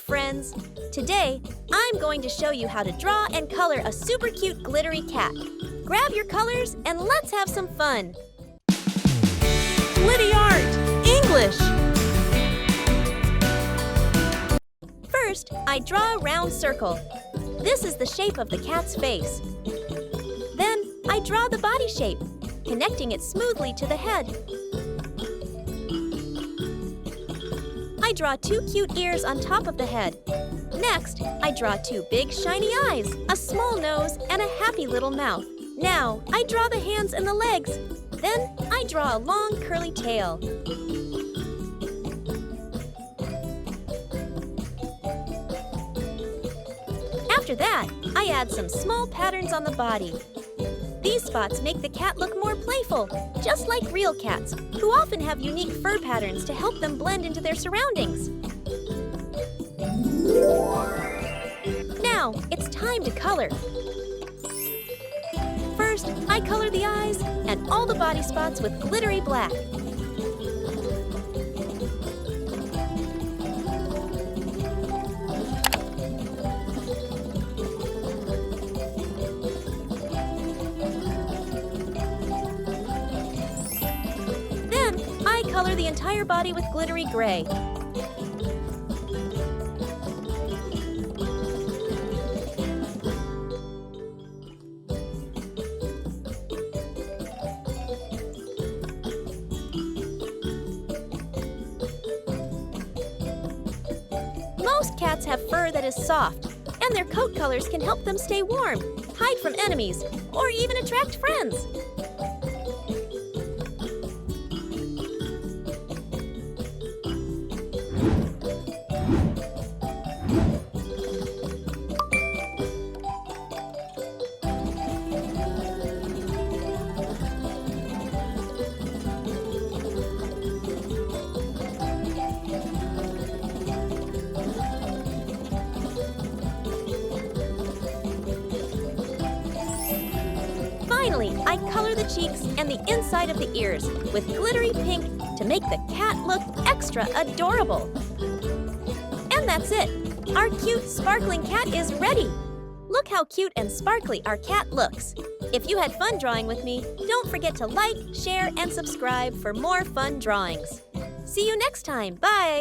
friends! Today, I'm going to show you how to draw and color a super cute glittery cat. Grab your colors and let's have some fun! Glittyartenglish! First, I draw a round circle. This is the shape of the cat's face. Then, I draw the body shape, connecting it smoothly to the head. I draw two cute ears on top of the head. Next, I draw two big shiny eyes, a small nose, and a happy little mouth. Now, I draw the hands and the legs. Then, I draw a long curly tail. After that, I add some small patterns on the body. These spots make the cat look more playful, just like real cats, who often have unique fur patterns to help them blend into their surroundings. Now, it's time to color. First, I color the eyes and all the body spots with glittery black. Color the entire body with glittery gray. Most cats have fur that is soft, and their coat colors can help them stay warm, hide from enemies, or even attract friends. Finally, I color the cheeks and the inside of the ears with glittery pink to make the cat look extra adorable. And that's it! Our cute, sparkling cat is ready! Look how cute and sparkly our cat looks. If you had fun drawing with me, don't forget to like, share, and subscribe for more fun drawings. See you next time. Bye!